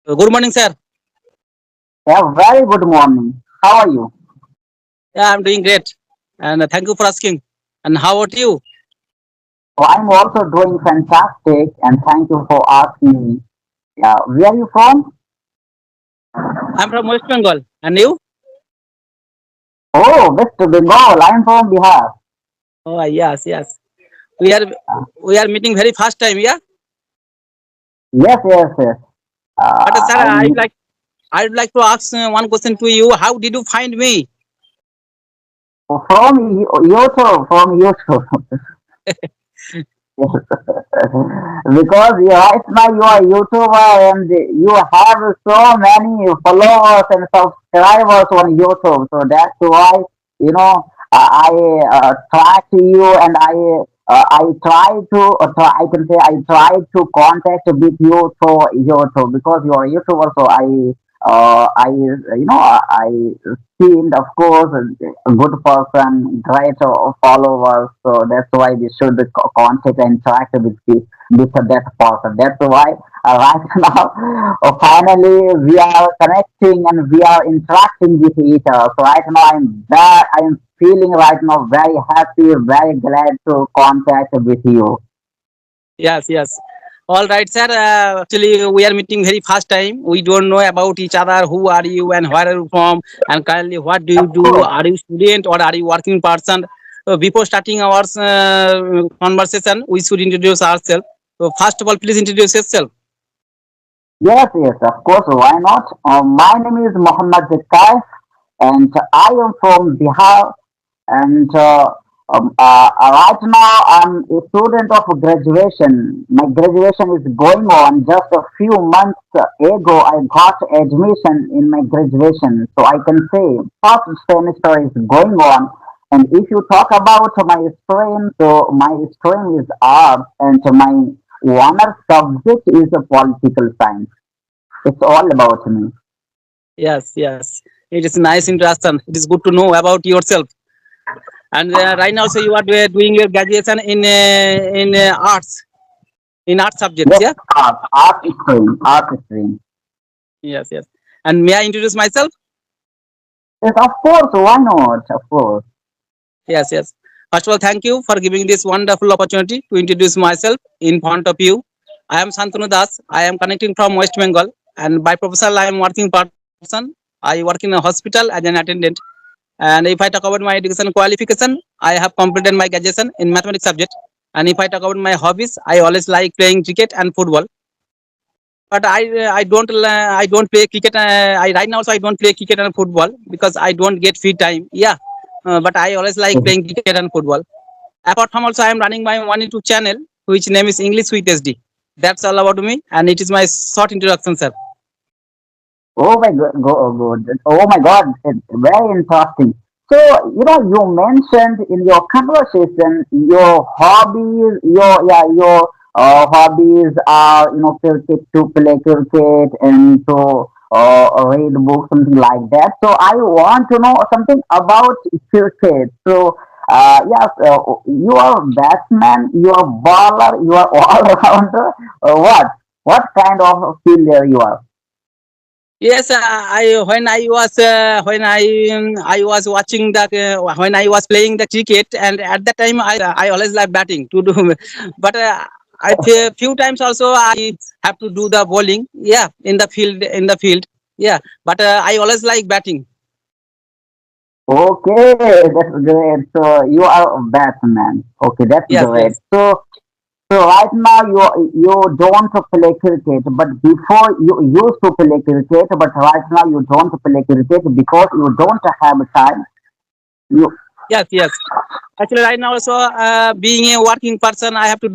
Good morning, sir. Yeah, very good morning. How are you? Yeah, I'm doing great, and thank you for asking. And how about you? Oh, I'm also doing fantastic, and thank you for asking me. Yeah, where are you from? I'm from West Bengal, and you? Oh, West Bengal. I'm from Bihar. Oh, yes, yes. We are we are meeting very first time, yeah. Yes, yes, yes. But sir, I mean, I'd like to ask one question to you. How did you find me? from YouTube, from YouTube. Because right now you are YouTuber and you have so many followers and subscribers on YouTube. So that's why I track you and I try to I can say I try to contact with you through YouTube because you are YouTuber. So I I seemed of course a good person, great followers. So that's why we should contact and interact with that person. That's why right now finally we are connecting and we are interacting with each other. So right now I'm feeling right now very happy, very glad to contact with you. Yes, yes. All right, sir. Actually, we are meeting very first time. We don't know about each other. Who are you and where are you from? And currently, what do you Of do? course. Are you student or are you working person? Before starting our conversation, we should introduce ourselves. So, first of all, please introduce yourself. Yes, yes, of course. Why not? My name is Muhammad Zakai, and I am from Bihar. And right now, I'm a student of graduation. My graduation is going on. Just a few months ago, I got admission in my graduation. So I can say first semester is going on. And if you talk about my stream, so my stream is art, and my honor subject is a political science. It's all about me. Yes, yes. It is nice introduction. It is good to know about yourself. And right now, so you are doing your graduation in arts, in art subjects, Yes, yeah. art stream. Yes, yes. And may I introduce myself? Yes, of course, why not? Of course. Yes, yes. First of all, thank you for giving this wonderful opportunity to introduce myself in front of you. I am Santanu Das. I am connecting from West Bengal, and by professional, I am working person. I work in a hospital as an attendant. And if I talk about my education qualification, I have completed my graduation in mathematics subject. And if I talk about my hobbies, I always like playing cricket and football. But I don't play cricket. I right now also I don't play cricket and football because I don't get free time. Yeah, but I always like Mhm. playing cricket and football. Apart from also I am running my one YouTube channel which name is English with SD. That's all about me, and it is my short introduction, sir. Oh my god, oh my god, it's very interesting. So, you mentioned in your conversation your hobbies, your hobbies are, cricket, to play cricket and to read books, something like that. So, I want to know something about cricket. So, yes, you are batsman, you are bowler, you are all rounder. What? What kind of fielder you are? Yes, I when I was watching that when I was playing the cricket, and at that time I always like batting to do, but few times also I have to do the bowling. Yeah, in the field. Yeah, but I always like batting. Okay, that's great. So you are a Batman. Okay, that's Yes, great. yes. So right now you don't play cricket, but before you used to play cricket, but right now you don't play cricket because you don't have time. You Yes, yes. Actually, right now also being a working person, I have to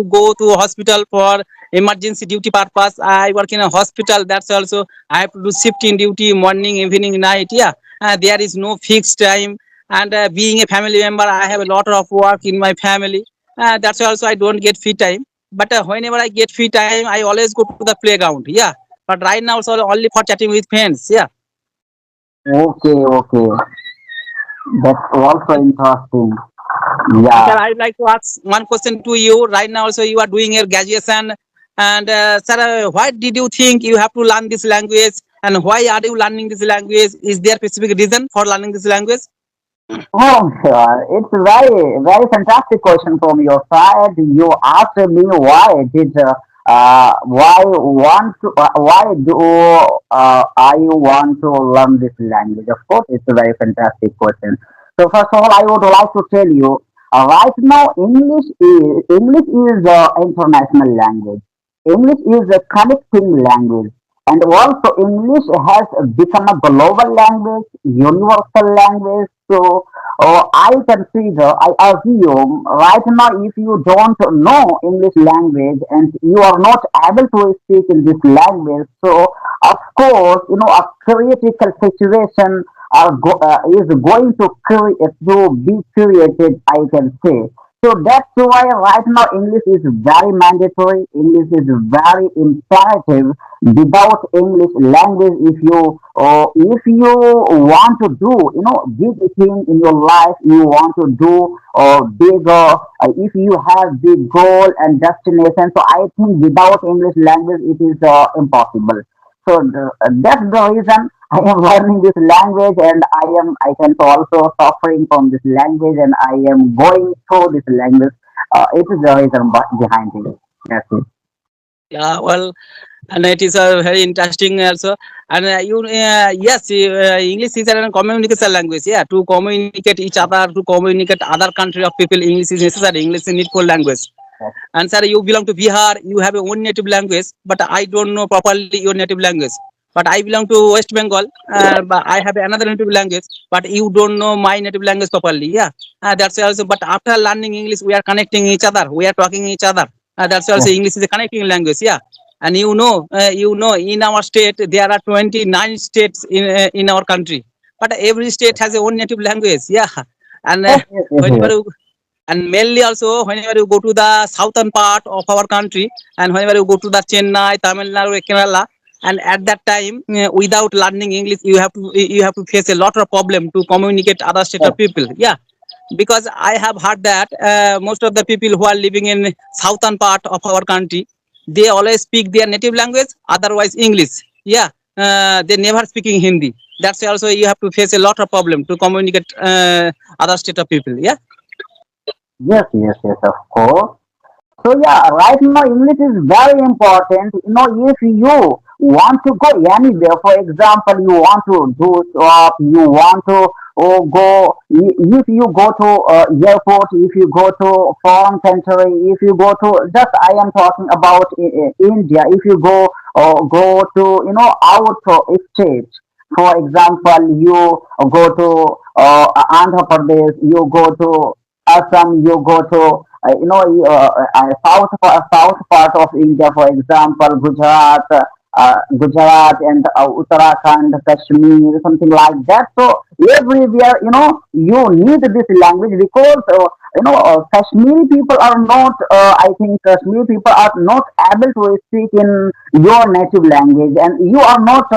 go to hospital for emergency duty purpose. I work in a hospital. That's also I have to do shift in duty, morning, evening, night. Yeah, there is no fixed time. And being a family member, I have a lot of work in my family. That's why also I don't get free time. But whenever I get free time, I always go to the playground. Yeah, but right now also only for chatting with friends. Yeah. okay? Okay, that's also interesting. And Yeah. sir, I'd like to ask one question to you. Right now, also you are doing your graduation. And sir, why did you think you have to learn this language? And why are you learning this language? Is there specific reason for learning this language? Oh, it's a very fantastic question from your side. You asked me why do I want to learn this language? Of course, it's a very fantastic question. So first of all, I would like to tell you, right now English is international language. English is a connecting language. And also English has become a global language, universal language. So I consider, I assume right now if you don't know English language and you are not able to speak in this language, so of course, a critical situation is going to be created, I can say. So that's why right now English is very mandatory. English is very imperative. Without English language, if you want to do big thing in your life, you want to do bigger. If you have big goal and destination, so I think without English language it is impossible. So that's the reason I am learning this language, and I can also suffering from this language, and I am going through this language. It is the reason behind it. That's it. Yeah, well, and it is very interesting also. And yes, English is a communication language. Yeah, to communicate each other, to communicate other country of people, English is necessary. English is needful language. And sir, you belong to Bihar, you have your own native language, but I don't know properly your native language. But I belong to West Bengal, but I have another native language, but you don't know my native language properly. Yeah, that's also. But after learning English, we are connecting each other, we are talking each other. That's also Yeah. English is a connecting language. Yeah, and in our state there are 29 states in our country, but every state has their own native language. Yeah, and Yes, yes, yes, whenever yes. and mainly also whenever you go to the southern part of our country, and whenever you go to the Chennai, Tamil Nadu, Kerala, and at that time without learning English, you have to face a lot of problem to communicate other state Yes. of people. Yeah, because I have heard that most of the people who are living in southern part of our country, they always speak their native language, otherwise English. Yeah, they never speaking Hindi. That's also you have to face a lot of problem to communicate other state of people. Yeah. Yes, yes, yes, of course. So yeah, right now English is very important. If you want to go anywhere, for example, you want to do shop, you want to if you go to airport, if you go to foreign country, if you go to just I am talking about India. If you go to out of state, for example, you go to Andhra Pradesh, you go to Assam, you go to south part of India, for example, Gujarat and Uttarakhand, Kashmir, something like that. So everywhere, you need this language because Kashmiri people are not. I think Kashmiri people are not able to speak in your native language, and you are not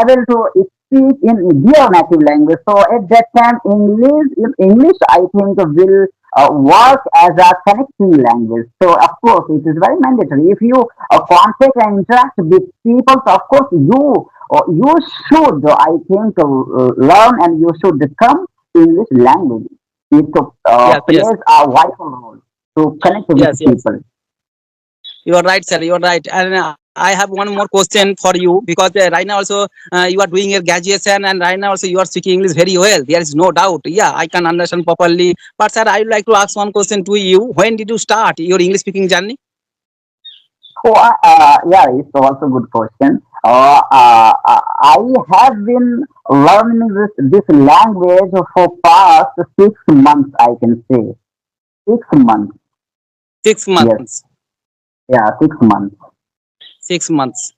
able to speak in their native language. So at that time, English, I think, will work as a connecting language. So of course, it is very mandatory. If you contact and interact with people, so of course you should, I think, learn and you should become English language. It Yes, yes, plays a vital role to connect with yes, yes. people. You are right, sir. You are right. And I have one more question for you, because right now also you are doing your graduation, and right now also you are speaking English very well. There is no doubt. Yeah, I can understand properly. But sir, I would like to ask one question to you. When did you start your English speaking journey? So, yeah, it's also a good question. I have been learning this language for past 6 months, I can say. 6 months. 6 months. Yes. Yeah, 6 months. 6 months.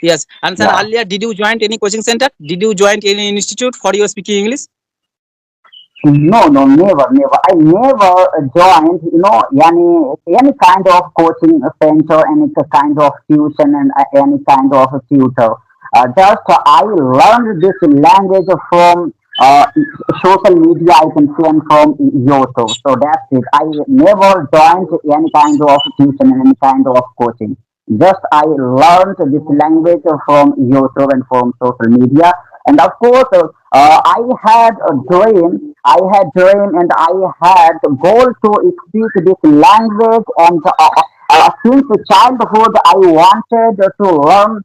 Yes. And sir, Yeah. earlier, did you join any coaching center? Did you join any institute for your speaking English? No, no, never, never. I never joined, any kind of coaching center, any kind of tuition, and any kind of tutor. Just I learned this language from social media, I can say, and from YouTube. So that's it. I never joined any kind of tuition and any kind of coaching. Just I learned this language from YouTube and from social media. And of course, I had a dream. I had dream, and I had goal to speak this language. And since childhood, I wanted to learn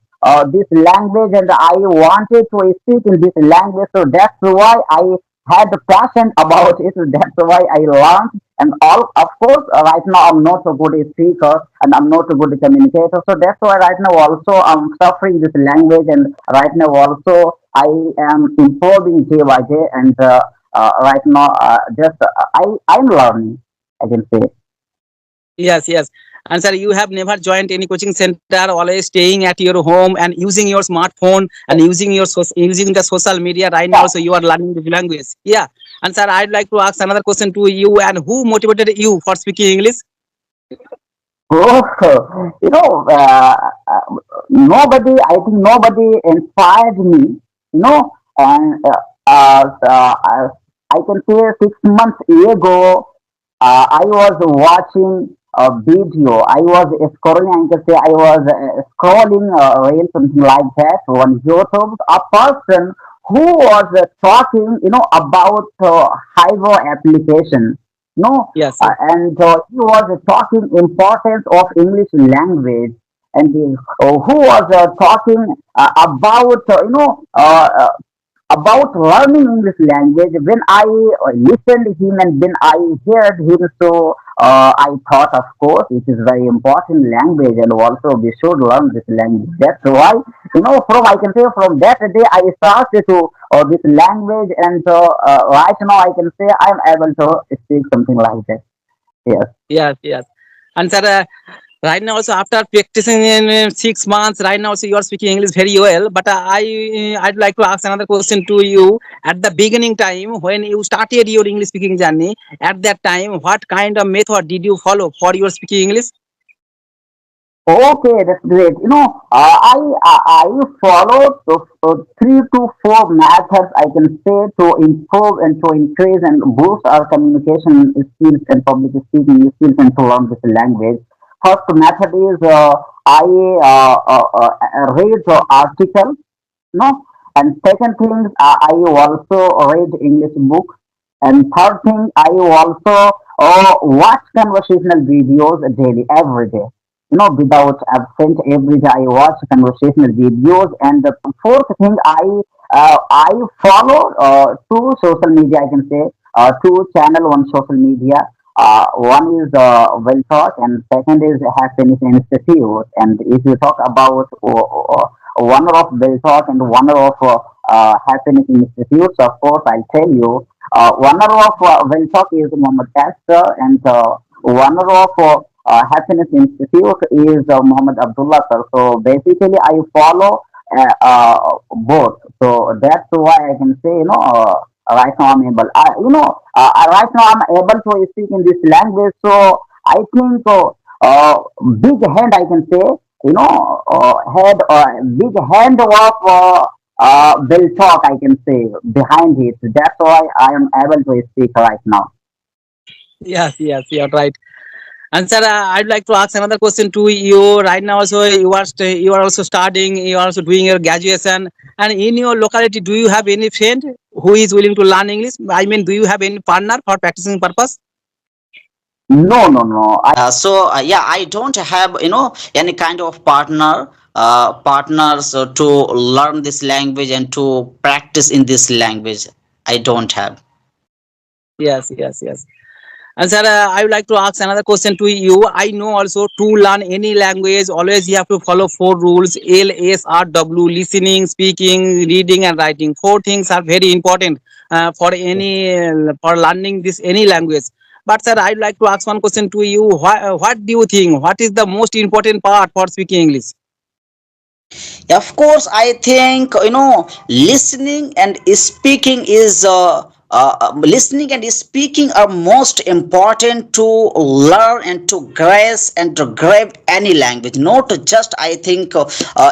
this language, and I wanted to speak in this language. So that's why I had the passion about it. That's why I learned. And all, of course, right now I'm not a good speaker and I'm not a good communicator. So that's why right now also I'm suffering this language, and right now also I am improving day by day. And right now, just I'm learning. I can say. Yes, yes. And sir, you have never joined any coaching center, always staying at your home and using your smartphone and using the social media. Right now, Yeah. also you are learning the language. Yeah. And sir, I'd like to ask another question to you. And who motivated you for speaking English? Oh, nobody. I think nobody inspired me. And I can say 6 months ago, I was watching a video. I was scrolling. I can say I was scrolling reel, something like that on YouTube. A person who was talking, about Hivo application. Yes, yes. And he was talking importance of English language, and who was talking about about learning English language. When I listened to him and when I heard him, so I thought, of course, it is very important language, and also we should learn this language. That's why, from I can say from that day I started to this language, and right now I can say I'm able to speak something like that. Yes. Yes, yes. And sir, right now also after practicing in 6 months, right now also you are speaking English very well. But I'd like to ask another question to you. At the beginning time when you started your English speaking journey, at that time, what kind of method did you follow for your speaking English? Okay, that's great. I followed three to four methods, I can say, to improve and to increase and boost our communication skills and public speaking skills and to learn this language. First method is I read articles, and second thing, I also read English books, and third thing, I also watch conversational videos daily, every day. Without absent, every day I watch conversational videos. And the fourth thing, I follow two social media. I can say two channel on social media. One is Well Talk, and second is Happiness Institute. And if you talk about one of Well Talk and one of Happiness Institute, of course, I'll tell you. One of Well Talk is Muhammad Castro, and one of Happiness Institute is Muhammad Abdullah sir. So basically, I follow both. So that's why I can say, right now I'm able. Right now I'm able to speak in this language. So I think big hand I can say, head big hand of will talk I can say behind it. That's why I am able to speak right now. Yes, yes, you're right. And sir, I'd like to ask another question to you. Right now, also you are also studying. You are also doing your graduation. And in your locality, do you have any friend who is willing to learn English? I mean, do you have any partner for practicing purpose? No, no, no. So yeah, I don't have any kind of partners to learn this language and to practice in this language. I don't have. Yes, yes, yes. And sir, I would like to ask another question to you. I know also to learn any language, always you have to follow four rules: LSRW, listening, speaking, reading, and writing. Four things are very important for learning this any language. But sir, I'd like to ask one question to you. What do you think? What is the most important part for speaking English? Of course, I think listening and speaking is listening and speaking are most important to learn and to grasp and to grab any language. Not just I think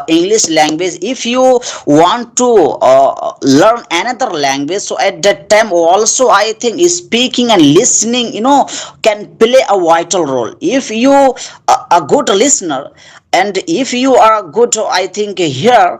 English language. If you want to learn another language, so at that time also I think speaking and listening can play a vital role. If you a good listener, And if you are good, I think here,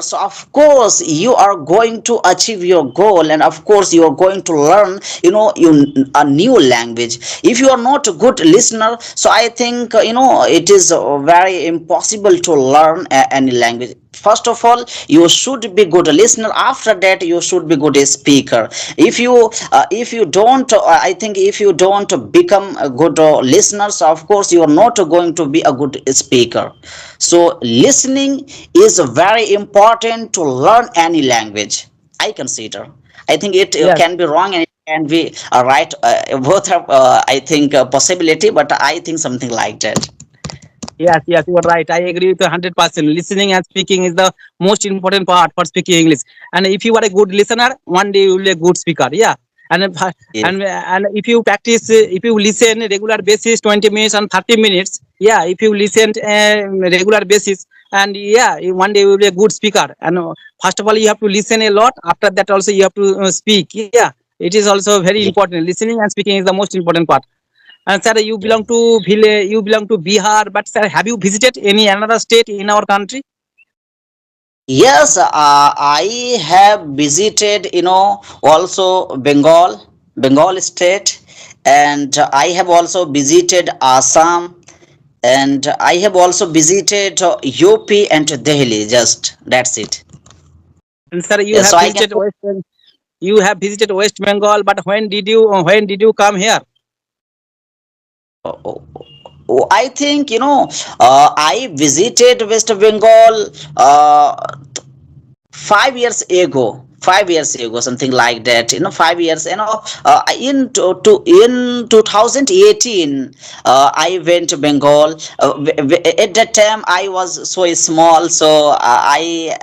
so of course you are going to achieve your goal, and of course you are going to learn, a new language. If you are not a good listener, so I think, it is very impossible to learn any language. First of all, you should be good listener. After that, you should be good speaker. If you don't, I think if you don't become a good listener, so of course you are not going to be a good speaker. So listening is very important to learn any language, I consider. I think it Yes, can be wrong and it can be right. Both are, I think, a possibility, but I think something like that. yes, yes, you are right. I agree with you 100%. Listening and speaking is the most important part for speaking English. And if you are a good listener, one day you will be a good speaker. Yeah. And Yes. and if you practice, if you listen regular basis, 20 minutes and 30 minutes. Yeah. If you listen regular basis, and yeah, one day you will be a good speaker. And first of all, you have to listen a lot. After that, also you have to speak. Yeah. It is also very Yes. important. Listening and speaking is the most important part. And sir, Yes. you belong to Bihar, but sir, have you visited any another state in our country? Yes, I have visited, also Bengal state, and I have also visited Assam, and I have also visited UP and Delhi. Just that's it. And sir, Yeah, so I can. You have visited West Bengal, but when did you come here? Oh, oh, I think, I visited West Bengal 5 years ago. 5 years ago, something like that. 5 years. In 2018, I went to Bengal. At that time, I was so small, so I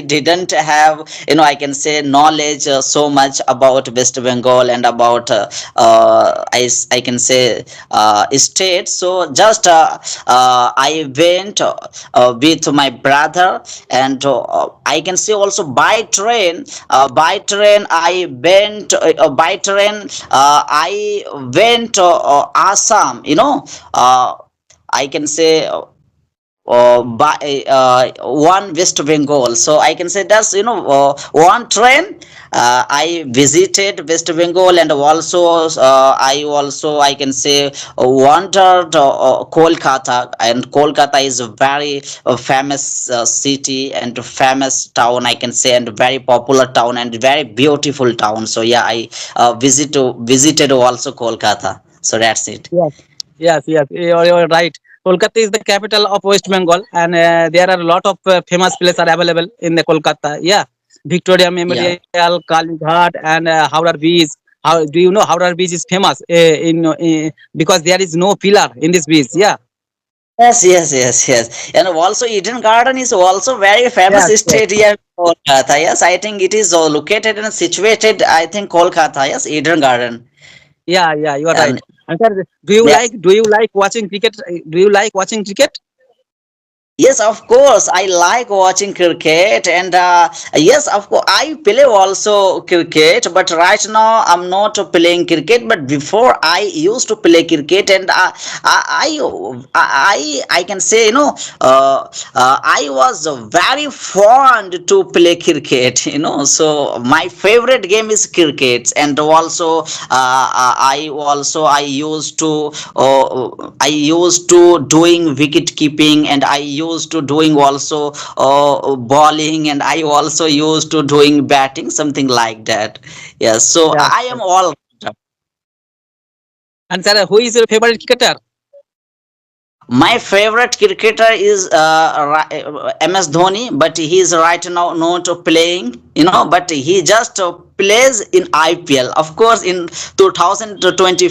didn't have, I can say, knowledge so much about West Bengal and about, I can say, state. So just I went with my brother, and I can say also by train. By train I went. By train I went Assam. I can say by one West Bengal. So I can say that's, one train. I visited West Bengal, and also I can say wandered Kolkata, and Kolkata is a very famous city and famous town, I can say, and very popular town and very beautiful town. So yeah, I visited also Kolkata. So that's it. Yes, yes, yes. You're right. Kolkata is the capital of West Bengal, and there are a lot of famous places are available in the Kolkata. Yeah, Victoria Yeah. Memorial, Kalighat, and Howrah Beach. How do you know Howrah Beach is famous because there is no pillar in this beach? Yeah, Yes, yes, yes, yes. And also Eden Garden is also very famous yes, yes. stadium in Kolkata. Yes, I think it is located and situated, I think, Kolkata. Yes, Eden Garden. Yeah, yeah. You are right. And And sir, yes. do you like watching cricket? Do you like watching cricket? Yes, of course. I like watching cricket, and yes, of course, I play also cricket. But right now, I'm not playing cricket. But before, I used to play cricket, and I can say, I was very fond to play cricket. So my favorite game is cricket, and also I used to doing wicket keeping, and I used to doing also bowling, and I also used to doing batting, something like that. Yes, so Yeah. I am all. And sir, who is your favorite cricketer? My favorite cricketer is MS Dhoni, but he is right now not playing, but he just plays in IPL. Of course, in 2020,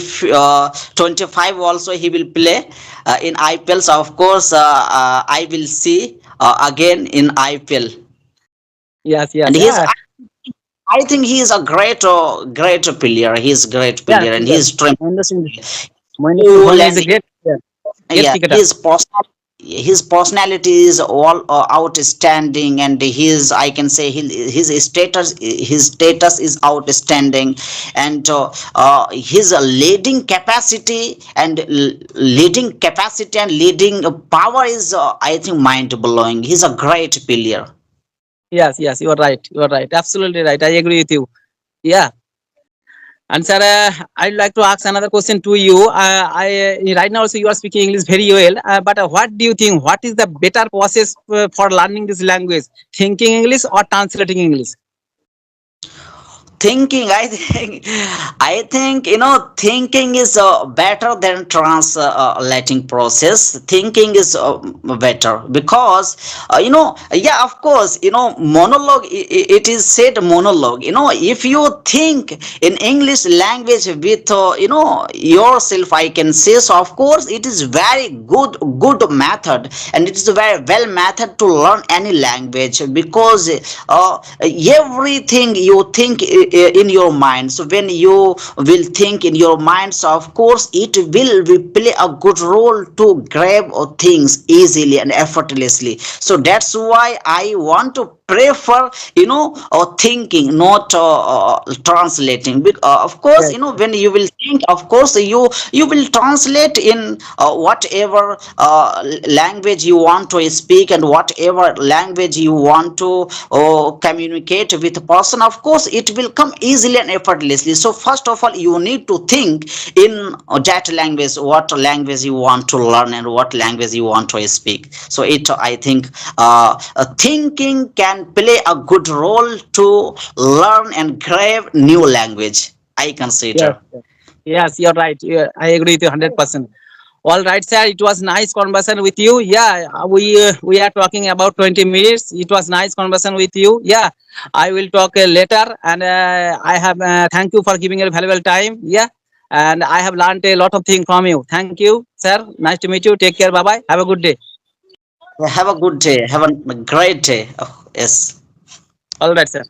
25 also he will play in IPL. So of course, I will see again in IPL. Yes, yes, And yeah, I think he is a great player. He is great yes, player, and he yes. is tremendous. Mahendra Singh, Mahendra Singh Cool, Dhoni is and a great player, great yeah, cricketer. his personality. his personality is all outstanding, and his, I can say, his status is outstanding. And his leading capacity and leading power is, I think, mind blowing. He's a great player. Yes, yes, you are right. You are right. Absolutely right. I agree with you. Yeah. And sir, I'd like to ask another question to you. Right now also you are speaking English very well. But what do you think? What is the better process for learning this language? Thinking English or translating English? Thinking, I think, thinking is better than translating process. Thinking is better, because yeah, of course, monologue, it is said monologue. If you think in English language with yourself, I can say, so of course it is very good method, and it is a very well method to learn any language, because everything you think in your mind. So when you will think in your mind, so of course it will play a good role to grab things easily and effortlessly. So that's why I want to prefer, thinking, not translating. Of course, Yes, when you will think, of course you will translate in whatever language you want to speak, and whatever language you want to communicate with a person. Of course it will come easily and effortlessly. So first of all, you need to think in that language, what language you want to learn and what language you want to speak. So I think thinking can play a good role to learn and grab new language, I yes, consider. yes. Yes, you're right. Yeah, I agree with you 100%. All right, sir. It was nice conversation with you. Yeah, we are talking about 20 minutes. It was nice conversation with you. Yeah, I will talk later, and I have thank you for giving your valuable time. Yeah, and I have learned a lot of things from you. Thank you, sir. Nice to meet you. Take care. Bye bye. Have a good day. Have a good day. Have a great day. Oh, yes. All right, sir.